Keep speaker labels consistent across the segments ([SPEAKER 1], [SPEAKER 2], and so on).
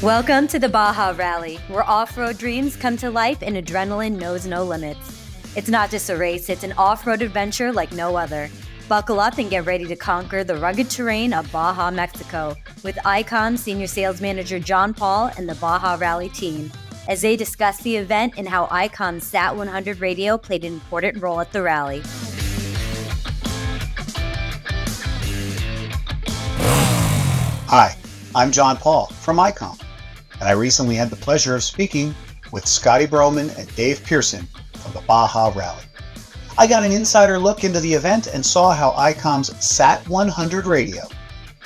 [SPEAKER 1] Welcome to the Baja Rally, where off-road dreams come to life and adrenaline knows no limits. It's not just a race, it's an off-road adventure like no other. Buckle up and get ready to conquer the rugged terrain of Baja, Mexico, with Icom Senior Sales Manager John Paul and the Baja Rally team, as they discuss the event and how Icom's Sat 100 radio played an important role at the rally.
[SPEAKER 2] Hi, I'm John Paul from Icom, and I recently had the pleasure of speaking with Scotty Broman and Dave Pearson from the Baja Rally. I got an insider look into the event and saw how Icom's Sat 100 radio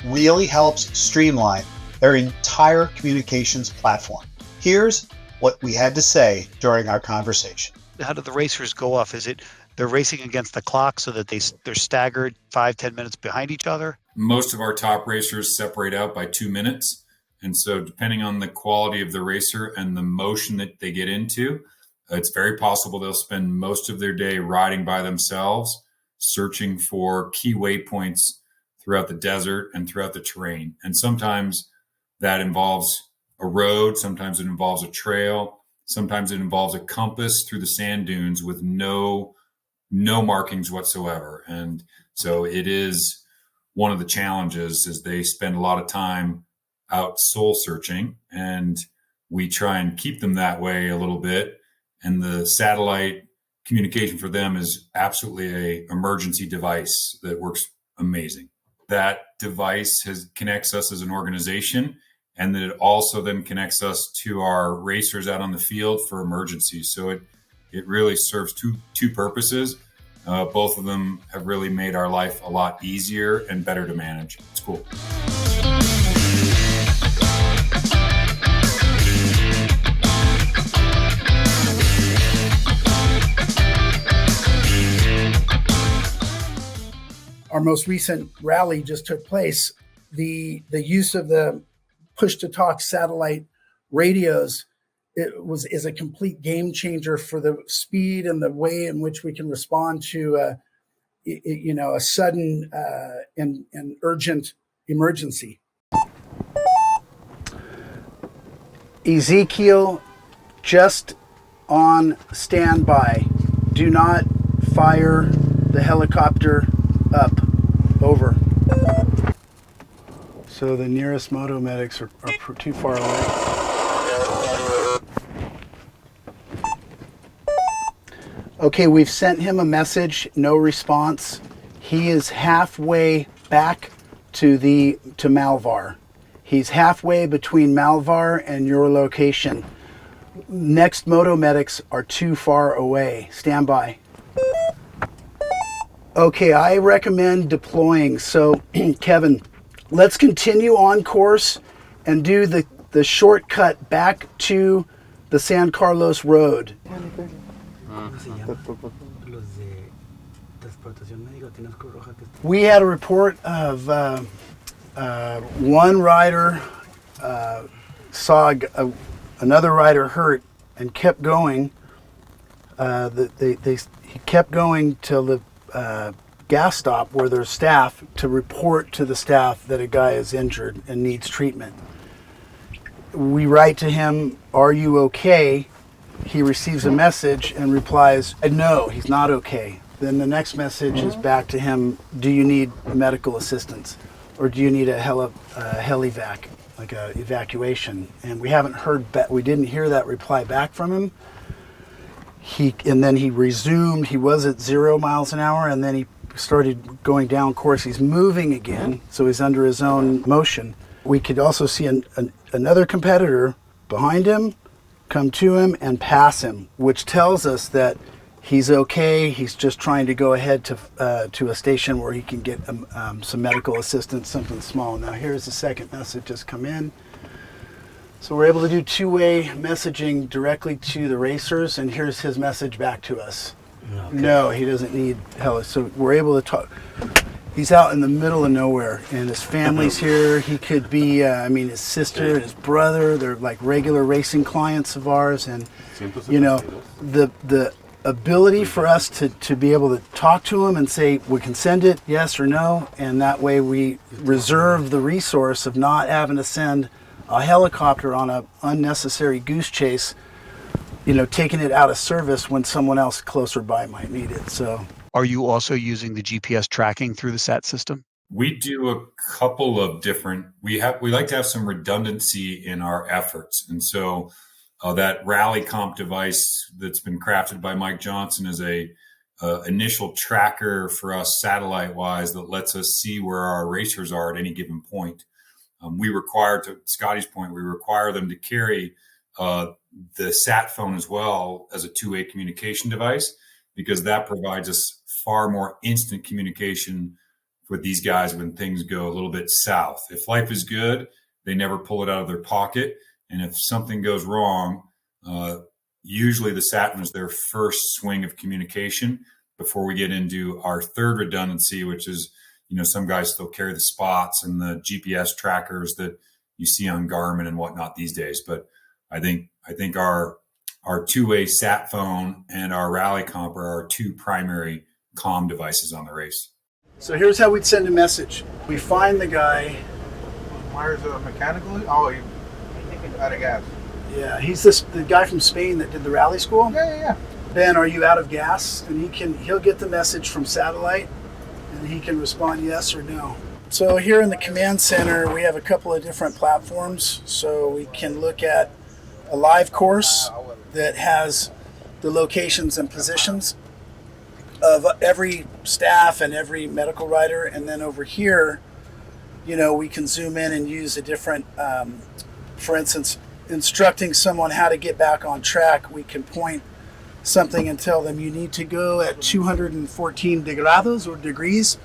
[SPEAKER 2] really helps streamline their entire communications platform. Here's what we had to say during our conversation.
[SPEAKER 3] How do the racers go off? Is it they're racing against the clock so that they're staggered 5-10 minutes behind each other?
[SPEAKER 4] Most of our top racers separate out by 2 minutes. And so depending on the quality of the racer and the motion that they get into, it's very possible they'll spend most of their day riding by themselves, searching for key waypoints throughout the desert and throughout the terrain. And sometimes that involves a road, sometimes it involves a trail, sometimes it involves a compass through the sand dunes with no markings whatsoever. And so it is one of the challenges is they spend a lot of time out soul searching, and we try and keep them that way a little bit. And the satellite communication for them is absolutely an emergency device that works amazing. That device connects us as an organization, and then it also then connects us to our racers out on the field for emergencies. So it really serves two purposes. Both of them have really made our life a lot easier and better to manage. It's cool.
[SPEAKER 5] Our most recent rally just took place. The use of the push-to-talk satellite radios is a complete game changer for the speed and the way in which we can respond to a sudden and urgent emergency. Ezekiel, just on standby. Do not fire the helicopter up. Over. So the nearest moto medics are too far away. Okay, we've sent him a message, no response. He is halfway back to Malvar. He's halfway between Malvar and your location. Next moto medics are too far away. Stand by. Okay, I recommend deploying. So, Kevin, let's continue on course and do the shortcut back to the San Carlos Road. We had a report of one rider saw another rider hurt and kept going. He kept going till the gas stop where there's staff to report to the staff that a guy is injured and needs treatment. We write to him, "Are you okay?" He receives a message and replies, "No, he's not okay." Then the next message is back to him, "Do you need medical assistance? Or do you need a helivac, like a evacuation?" And we haven't heard we didn't hear that reply back from him. And then he resumed. He was at 0 miles an hour, and then he started going down course. He's moving again, so he's under his own motion. We could also see another competitor behind him come to him and pass him, which tells us that he's okay. He's just trying to go ahead to a station where he can get some medical assistance, something small. Now here's the second message just come in. So we're able to do two-way messaging directly to the racers, and here's his message back to us. Okay. No, he doesn't need help. So we're able to talk. He's out in the middle of nowhere, and his family's here. He could be, his sister and his brother. They're like regular racing clients of ours, and the ability for us to be able to talk to him and say we can send it, yes or no, and that way we reserve the resource of not having to send a helicopter on a unnecessary goose chase, taking it out of service when someone else closer by might need it. So,
[SPEAKER 3] Are you also using the GPS tracking through the SAT system?
[SPEAKER 4] We do a couple of different. We like to have some redundancy in our efforts, and so that rally comp device that's been crafted by Mike Johnson is a initial tracker for us satellite wise that lets us see where our racers are at any given point. We require, to Scotty's point, we require them to carry the sat phone as well as a two-way communication device, because that provides us far more instant communication with these guys when things go a little bit south. If life is good, they never pull it out of their pocket. And if something goes wrong, usually the sat phone is their first swing of communication before we get into our third redundancy, which is, some guys still carry the spots and the GPS trackers that you see on Garmin and whatnot these days. But I think our two-way sat phone and our rally comp are our two primary comm devices on the race.
[SPEAKER 5] So here's how we'd send a message. We find the guy.
[SPEAKER 6] Where's the mechanical? Oh, he out of gas.
[SPEAKER 5] Yeah, he's the guy from Spain that did the rally school.
[SPEAKER 6] Yeah.
[SPEAKER 5] Ben, are you out of gas? And he'll get the message from satellite, and he can respond yes or no. So here in the command center, we have a couple of different platforms. So we can look at a live course that has the locations and positions of every staff and every medical rider. And then over here, we can zoom in and use a different, for instance, instructing someone how to get back on track. We can point something and tell them you need to go at 214 degrees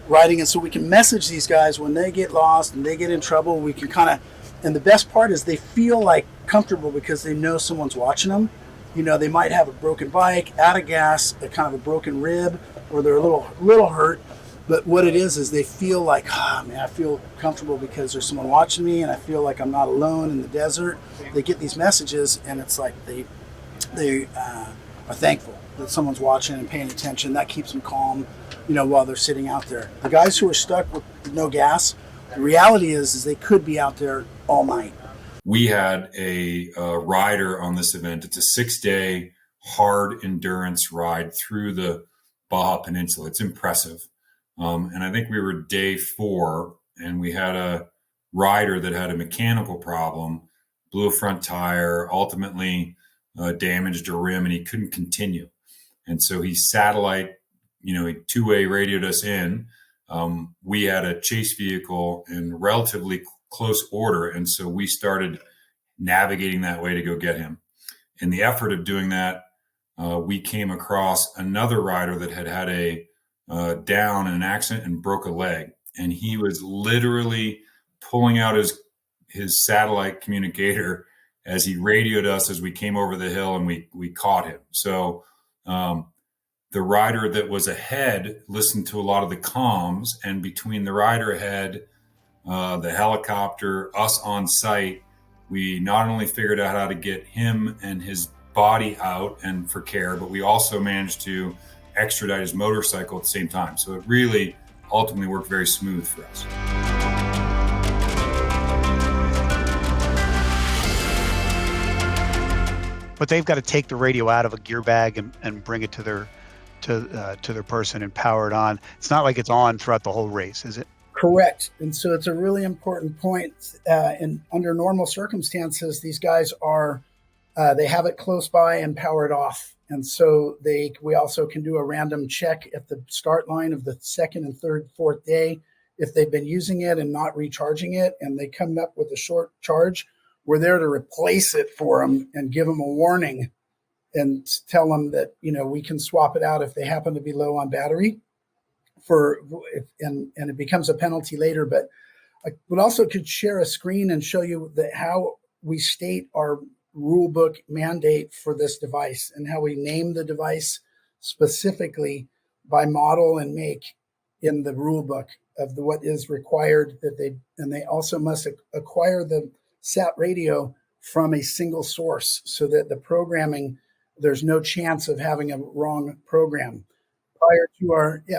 [SPEAKER 5] riding. And so we can message these guys when they get lost and they get in trouble. We can and the best part is they feel like comfortable because they know someone's watching them. They might have a broken bike, out of gas, a kind of a broken rib, or they're a little hurt. But what it is they feel like, I feel comfortable because there's someone watching me, and I feel like I'm not alone in the desert. They get these messages, and it's like they are thankful that someone's watching and paying attention. That keeps them calm, while they're sitting out there. The guys who are stuck with no gas, the reality is they could be out there all night.
[SPEAKER 4] We had a rider on this event. It's a 6-day hard endurance ride through the Baja Peninsula. It's impressive. And I think we were day 4, and we had a rider that had a mechanical problem, blew a front tire, ultimately damaged a rim, and he couldn't continue. And so he satellite, he two-way radioed us in. We had a chase vehicle in relatively close order, and so we started navigating that way to go get him. In the effort of doing that, we came across another rider that had a down in an accident and broke a leg, and he was literally pulling out his satellite communicator as he radioed us as we came over the hill, and we caught him. So the rider that was ahead listened to a lot of the comms, and between the rider ahead, the helicopter, us on site, we not only figured out how to get him and his body out and for care, but we also managed to extradite his motorcycle at the same time. So it really ultimately worked very smooth for us.
[SPEAKER 3] But they've got to take the radio out of a gear bag and bring it to their person and power it on. It's not like it's on throughout the whole race, is it?
[SPEAKER 5] Correct. And so it's a really important point. And under normal circumstances, these guys they have it close by and powered off. And so we also can do a random check at the start line of the second and third, fourth day. If they've been using it and not recharging it, and they come up with a short charge, we're there to replace it for them and give them a warning and tell them that, we can swap it out if they happen to be low on battery and it becomes a penalty later. But I would also could share a screen and show you how we state our rule book mandate for this device and how we name the device specifically by model and make in the rule book of what is required they also must acquire the sat radio from a single source so that the programming, there's no chance of having a wrong program.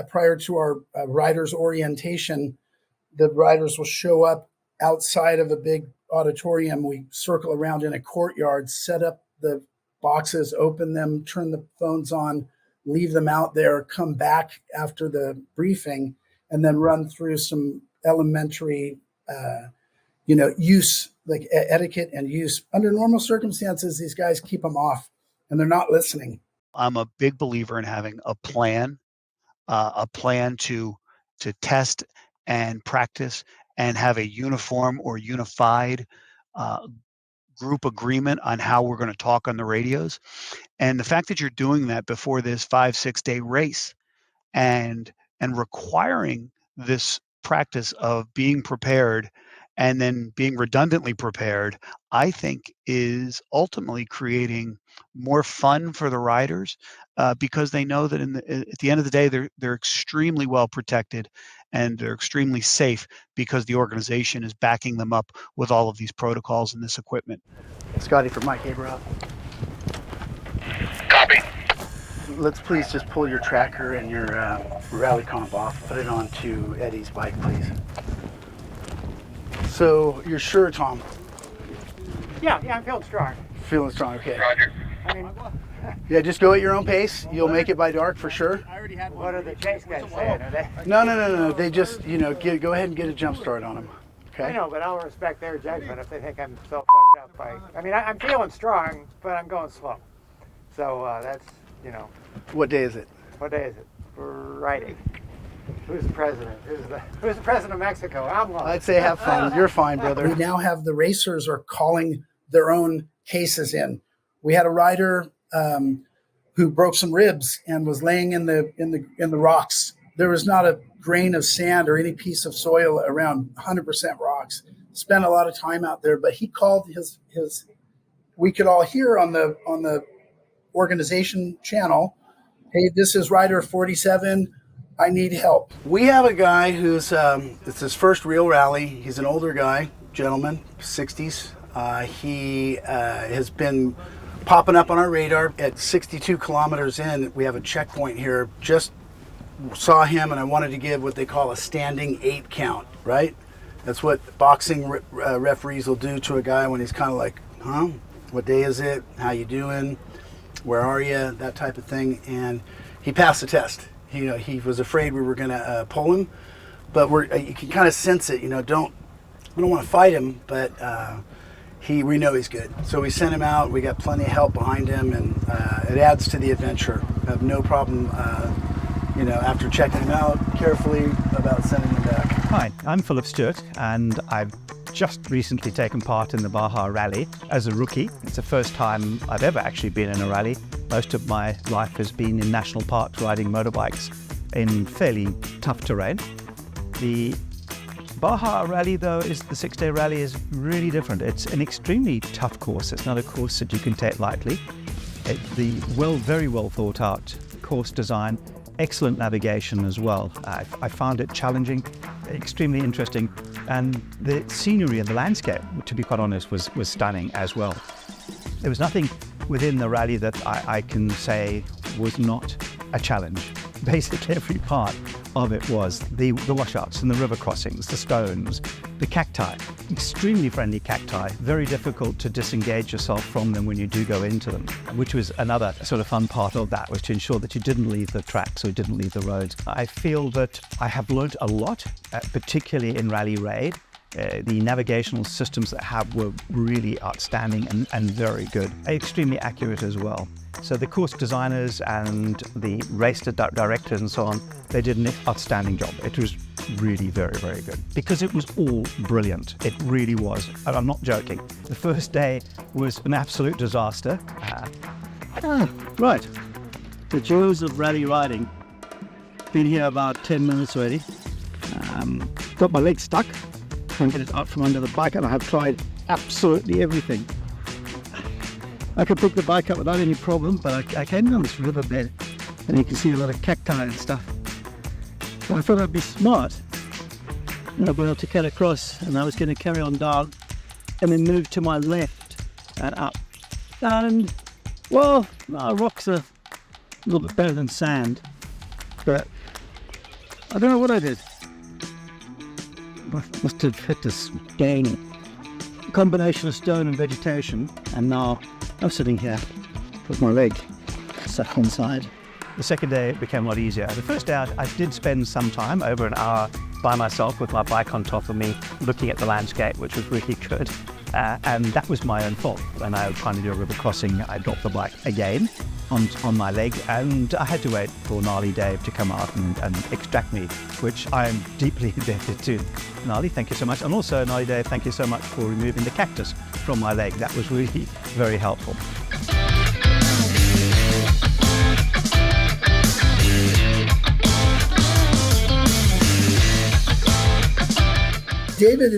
[SPEAKER 5] Prior to our riders orientation, the riders will show up outside of a big auditorium. We circle around in a courtyard, set up the boxes, open them, turn the phones on, leave them out there, come back after the briefing, and then run through some elementary, use, like etiquette and use. Under normal circumstances, these guys keep them off, and they're not listening.
[SPEAKER 3] I'm a big believer in having a plan to test and practice and have a uniform or unified group agreement on how we're going to talk on the radios. And the fact that you're doing that before this 5-6 day race and requiring this practice of being prepared and then being redundantly prepared, I think is ultimately creating more fun for the riders because they know that at the end of the day, they're extremely well protected and they're extremely safe because the organization is backing them up with all of these protocols and this equipment.
[SPEAKER 5] Scotty for Mike Abraham.
[SPEAKER 7] Copy.
[SPEAKER 5] Let's please just pull your tracker and your rally comp off. Put it onto Eddie's bike, please. So you're sure, Tom?
[SPEAKER 8] Yeah, I'm feeling strong.
[SPEAKER 5] Feeling strong, okay.
[SPEAKER 7] Roger.
[SPEAKER 8] I mean,
[SPEAKER 5] Yeah, just go at your own pace. You'll make it by dark for sure.
[SPEAKER 8] what are the chase guys saying? Are they?
[SPEAKER 5] No. They just, go ahead and get a jump start on them. Okay?
[SPEAKER 8] I know, but I'll respect their judgment if they think I'm so fucked up. I'm feeling strong, but I'm going slow. So that's,
[SPEAKER 5] What day is it?
[SPEAKER 8] what day is it? Friday. Who's the president? Who's the president of Mexico? I'm lost.
[SPEAKER 5] I'd say have fun. You're fine, brother. We now have the racers are calling their own cases in. We had a rider who broke some ribs and was laying in the rocks. There was not a grain of sand or any piece of soil around. 100% rocks. Spent a lot of time out there, but he called his. We could all hear on the organization channel, "Hey, this is rider 47. I need help." We have a guy who's it's his first real rally. He's an older guy, gentleman, 60s. He has been popping up on our radar at 62 kilometers in. We have a checkpoint here. Just saw him, and I wanted to give what they call a standing 8 count, right? That's what boxing referees will do to a guy when he's kind of like, huh? What day is it? How you doing? Where are you? That type of thing. And he passed the test. He was afraid we were going to pull him, but you can kind of sense it. We don't want to fight him, but we know he's good. So we sent him out. We got plenty of help behind him, and it adds to the adventure. I have no problem, after checking him out carefully about sending him back.
[SPEAKER 9] Hi, I'm Philip Stewart, and I've just recently taken part in the Baja Rally as a rookie. It's the first time I've ever actually been in a rally. Most of my life has been in national parks riding motorbikes in fairly tough terrain. The Baja Rally, though, the 6-day rally is really different. It's an extremely tough course. It's not a course that you can take lightly. Very well thought out course design, excellent navigation as well. I found it challenging, extremely interesting, and the scenery and the landscape, to be quite honest, was stunning as well. There was nothing within the rally that I can say was not a challenge. Basically every part of it was. The washouts and the river crossings, the stones, the cacti, extremely friendly cacti, very difficult to disengage yourself from them when you do go into them, which was another sort of fun part of that, was to ensure that you didn't leave the tracks or didn't leave the roads. I feel that I have learned a lot, particularly in Rally Raid. The navigational systems that were really outstanding and very good, extremely accurate as well. So the course designers and the race directors and so on, they did an outstanding job. It was really very, very good because it was all brilliant. It really was. And I'm not joking. The first day was an absolute disaster. Right. The joys of rally riding. Been here about 10 minutes already. Got my leg stuck. Can't get it out from under the bike, and I have tried absolutely everything. I could pick the bike up without any problem, but I came down this riverbed and you can see a lot of cacti and stuff. So I thought I'd be smart and I'd be able to cut across, and I was going to carry on down and then move to my left and up. And well, rocks are a little bit better than sand, but I don't know what I did. Must have hit this gang combination of stone and vegetation, and now I'm sitting here with my leg stuck inside. The second day it became a lot easier. The first day I did spend some time, over an hour, by myself with my bike on top of me, looking at the landscape, which was really good. And that was my own fault. When I was trying to do a river crossing, I dropped the bike again on my leg, and I had to wait for Gnarly Dave to come out and extract me, which I am deeply indebted to. Gnarly, thank you so much. And also, Gnarly Dave, thank you so much for removing the cactus from my leg. That was really very helpful.
[SPEAKER 5] David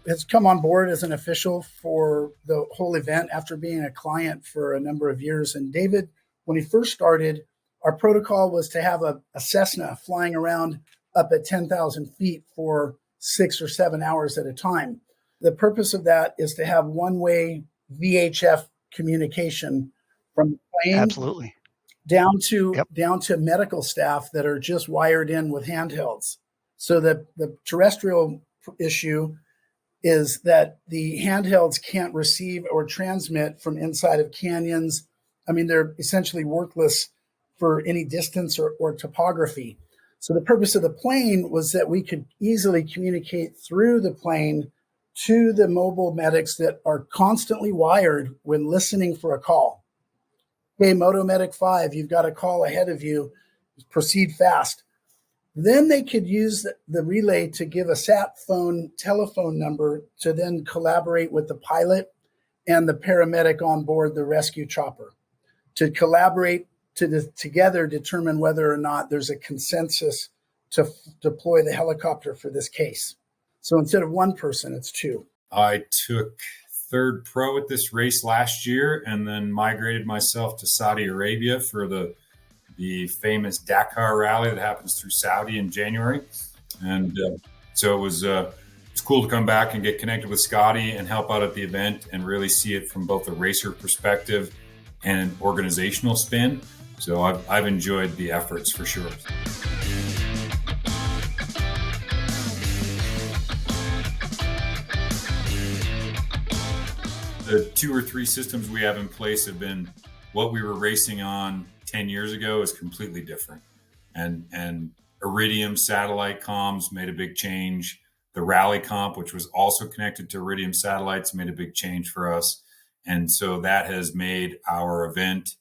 [SPEAKER 5] has come on board as an official for the whole event after being a client for a number of years. And David, when he first started, our protocol was to have a Cessna flying around up at 10,000 feet for 6 or 7 hours at a time. The purpose of that is to have one-way VHF communication from the plane
[SPEAKER 3] Absolutely.
[SPEAKER 5] down to medical staff that are just wired in with handhelds. So the terrestrial issue is that the handhelds can't receive or transmit from inside of canyons. I mean, they're essentially worthless for any distance or topography. So the purpose of the plane was that we could easily communicate through the plane to the mobile medics that are constantly wired when listening for a call. Hey, Moto Medic 5, you've got a call ahead of you. Proceed fast. Then they could use the relay to give a sat phone telephone number to then collaborate with the pilot and the paramedic on board the rescue chopper to collaborate to together determine whether or not there's a consensus to deploy the helicopter for this case. So instead of one person, it's two.
[SPEAKER 4] I took third pro at this race last year and then migrated myself to Saudi Arabia for the famous Dakar rally that happens through Saudi in January. And so it was cool to come back and get connected with Scotty and help out at the event and really see it from both a racer perspective and an organizational spin. So I've enjoyed the efforts for sure. The 2 or 3 systems we have in place have been what we were racing on 10 years ago is completely different. And Iridium satellite comms made a big change. The Rally Comp, which was also connected to Iridium satellites, made a big change for us. And so that has made our event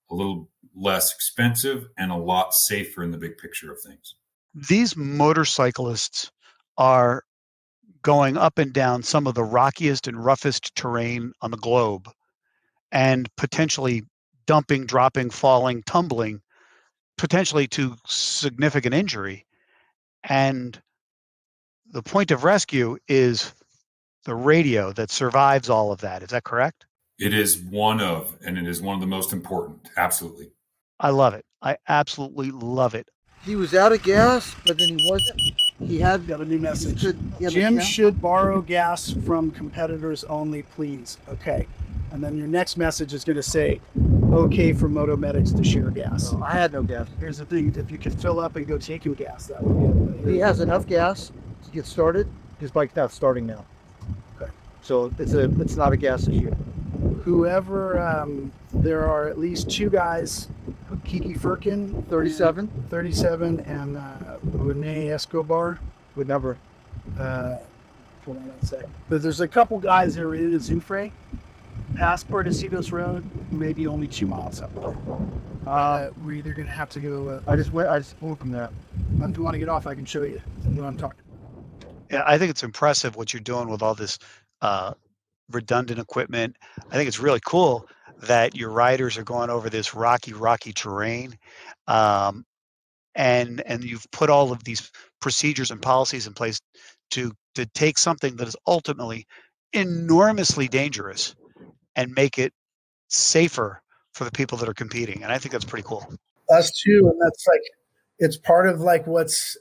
[SPEAKER 4] a little less expensive and a lot safer in the big picture of things.
[SPEAKER 3] These motorcyclists are going up and down some of the rockiest and roughest terrain on the globe and potentially dumping, dropping, falling, tumbling, potentially to significant injury. And the point of rescue is the radio that survives all of that. Is that correct?
[SPEAKER 4] It is one of the most important. Absolutely.
[SPEAKER 3] I love it. I absolutely love it.
[SPEAKER 7] He was out of gas, but then he wasn't.
[SPEAKER 5] He had got a new message. Jim should borrow gas from competitors only, please. Okay. And then your next message is going to say, okay for Moto Medics to share gas.
[SPEAKER 7] I had no gas.
[SPEAKER 5] Here's the thing. If you could fill up and go take him gas, that would be it.
[SPEAKER 7] He has enough gas to get started. His bike's not starting now.
[SPEAKER 5] Okay.
[SPEAKER 7] So it's not a gas issue.
[SPEAKER 5] Whoever, there are at least 2 guys, Kiki Firkin, 37, and Rene Escobar.
[SPEAKER 7] What number?
[SPEAKER 5] Hold on a sec. But there's a couple guys that are in Azufre, past Portecitos Road, maybe only 2 miles up. We're either going to have to go.
[SPEAKER 7] I just flew from that.
[SPEAKER 5] If you want to get off, I can show you what I'm talking about.
[SPEAKER 3] Yeah, I think it's impressive what you're doing with all this redundant equipment. I think it's really cool that your riders are going over this rocky terrain. And you've put all of these procedures and policies in place to take something that is ultimately enormously dangerous and make it safer for the people that are competing. And I think that's pretty cool.
[SPEAKER 5] Us too, and that's it's part of what's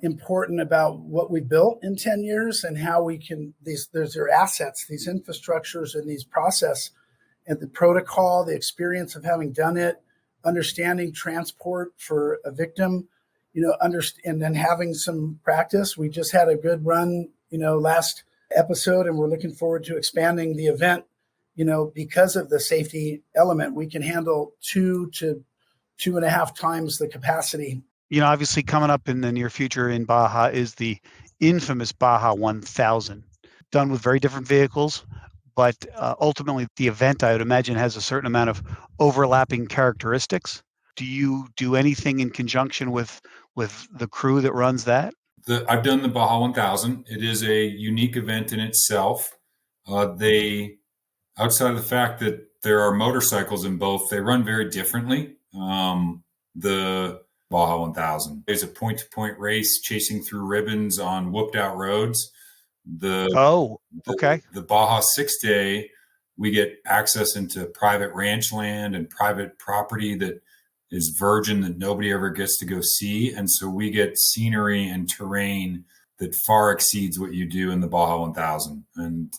[SPEAKER 5] important about what we built in 10 years and how we can, there's their assets, these infrastructures and these process and the protocol, the experience of having done it, understanding transport for a victim, and then having some practice. We just had a good run, last episode, and we're looking forward to expanding the event. Because of the safety element, we can handle 2 to 2.5 times the capacity.
[SPEAKER 3] Obviously coming up in the near future in Baja is the infamous Baja 1000, done with very different vehicles. But ultimately, the event, I would imagine, has a certain amount of overlapping characteristics. Do you do anything in conjunction with the crew that runs that?
[SPEAKER 4] I've done the Baja 1000. It is a unique event in itself. They, outside of the fact that there are motorcycles in both, they run very differently. The Baja 1000 is a point-to-point race chasing through ribbons on whooped-out roads. The Baja 6-day, we get access into private ranch land and private property that is virgin that nobody ever gets to go see. And so we get scenery and terrain that far exceeds what you do in the Baja 1000. And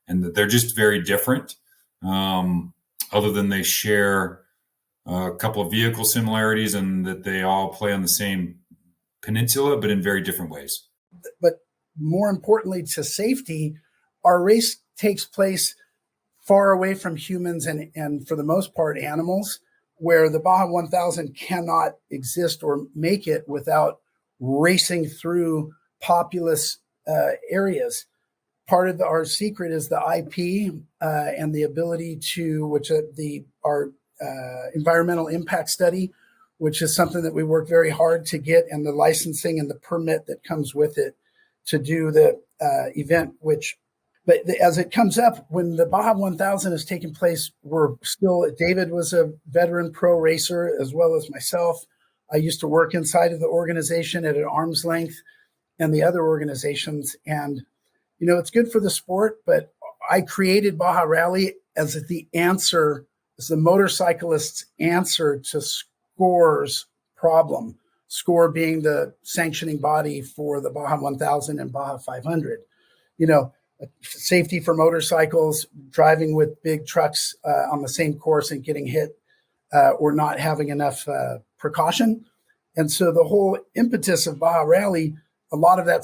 [SPEAKER 4] they're just very different, other than they share a couple of vehicle similarities and that they all play on the same peninsula, but in very different ways.
[SPEAKER 5] But more importantly to safety, our race takes place far away from humans and for the most part, animals, where the Baja 1000 cannot exist or make it without racing through populous areas. Part of our secret is the IP and the ability to, our environmental impact study, which is something that we work very hard to get, and the licensing and the permit that comes with it to do the event. But as it comes up, when the Baja 1000 is taking place, David was a veteran pro racer as well as myself. I used to work inside of the organization at an arm's length and the other organizations. And, it's good for the sport, but I created Baja Rally as the motorcyclist's answer to SCORE's problem. SCORE being the sanctioning body for the Baja 1000 and Baja 500. Safety for motorcycles, driving with big trucks on the same course and getting hit or not having enough precaution. And so the whole impetus of Baja Rally, a lot of that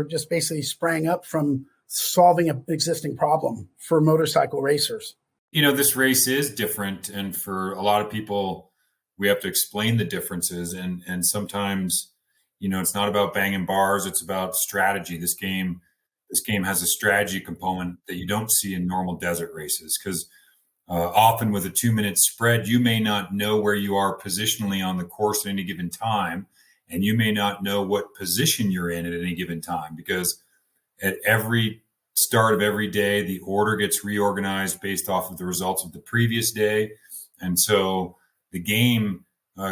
[SPEAKER 5] just basically sprang up from solving an existing problem for motorcycle racers.
[SPEAKER 4] This race is different. And for a lot of people, we have to explain the differences. And sometimes, it's not about banging bars. It's about strategy. This game has a strategy component that you don't see in normal desert races, because often with a 2-minute spread, you may not know where you are positionally on the course at any given time, and you may not know what position you're in at any given time, because at every start of every day, the order gets reorganized based off of the results of the previous day. And so the game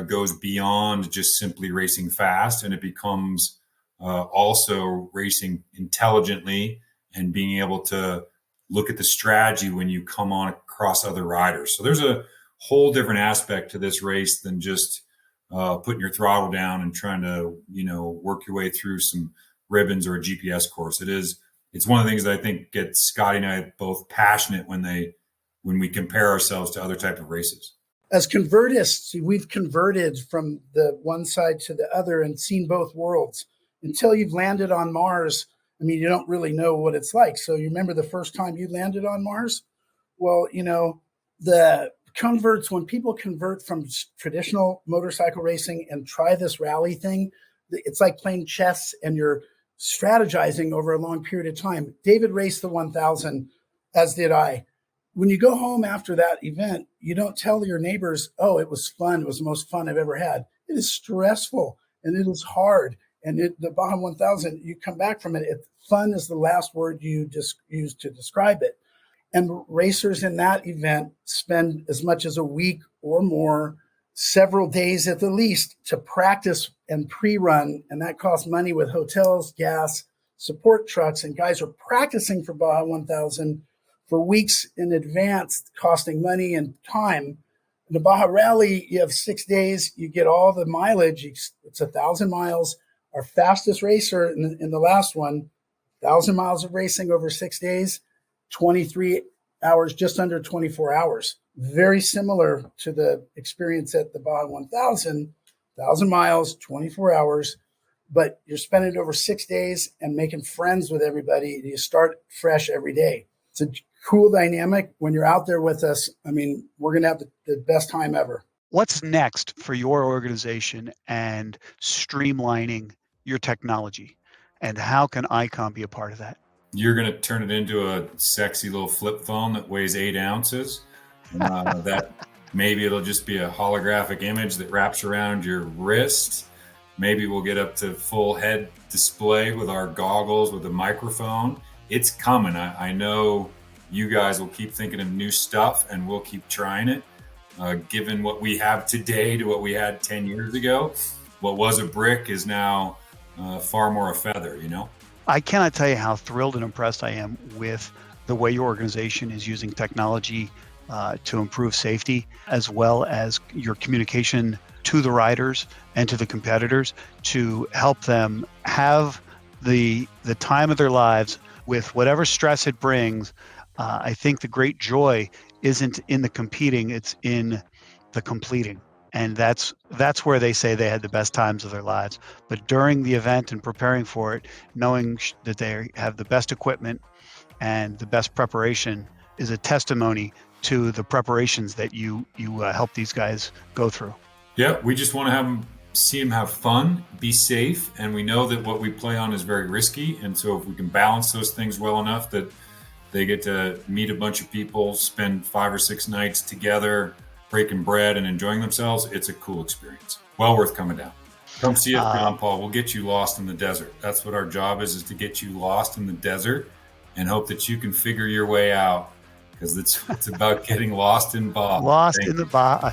[SPEAKER 4] goes beyond just simply racing fast, and it becomes also racing intelligently and being able to look at the strategy when you come on across other riders. So there's a whole different aspect to this race than just putting your throttle down and trying to, work your way through some ribbons or a GPS course. It's one of the things that I think gets Scotty and I both passionate when we compare ourselves to other type of races.
[SPEAKER 5] As convertists, we've converted from the one side to the other and seen both worlds. Until you've landed on Mars, you don't really know what it's like. So you remember the first time you landed on Mars? Well, the converts, when people convert from traditional motorcycle racing and try this rally thing, it's like playing chess and you're strategizing over a long period of time. David raced the 1000, as did I. When you go home after that event, you don't tell your neighbors, oh, it was fun. It was the most fun I've ever had. It is stressful and it is hard. And the Baja 1000, you come back from it, fun is the last word you just use to describe it. And racers in that event spend as much as a week or more, several days at the least, to practice and pre-run. And that costs money with hotels, gas, support trucks. And guys are practicing for Baja 1000 for weeks in advance, costing money and time. In the Baja Rally, you have 6 days, you get all the mileage. It's 1,000 miles. Our fastest racer in the last one, 1,000 miles of racing over 6 days, 23 hours, just under 24 hours. Very similar to the experience at the Baja 1000, 1,000 miles, 24 hours. but you're spending it over 6 days and making friends with everybody. You start fresh every day. It's a cool dynamic. When you're out there with us, I mean, we're going to have the best time ever.
[SPEAKER 3] What's next for your organization and streamlining your technology? And how can Icom be a part of that?
[SPEAKER 4] You're going to turn it into a sexy little flip phone that weighs 8 ounces. That maybe it'll just be a holographic image that wraps around your wrist. Maybe we'll get up to full head display with our goggles with a microphone. It's coming. I know you guys will keep thinking of new stuff, and we'll keep trying it. Given what we have today to what we had 10 years ago, what was a brick is now far more a feather, you know?
[SPEAKER 3] I cannot tell you how thrilled and impressed I am with the way your organization is using technology to improve safety, as well as your communication to the riders and to the competitors to help them have the time of their lives with whatever stress it brings. I think the great joy isn't in the competing, it's in the completing. And that's where they say they had the best times of their lives. But during the event and preparing for it, knowing that they have the best equipment and the best preparation is a testimony to the preparations that you help these guys go through.
[SPEAKER 4] Yeah, we just want to see them have fun, be safe, and we know that what we play on is very risky. And so if we can balance those things well enough that they get to meet a bunch of people, spend 5 or 6 nights together, breaking bread and enjoying themselves, it's a cool experience. Well worth coming down. Come see us, John Paul. We'll get you lost in the desert. That's what our job is to get you lost in the desert and hope that you can figure your way out, because it's about getting lost in Baja.
[SPEAKER 3] Lost in the Baja.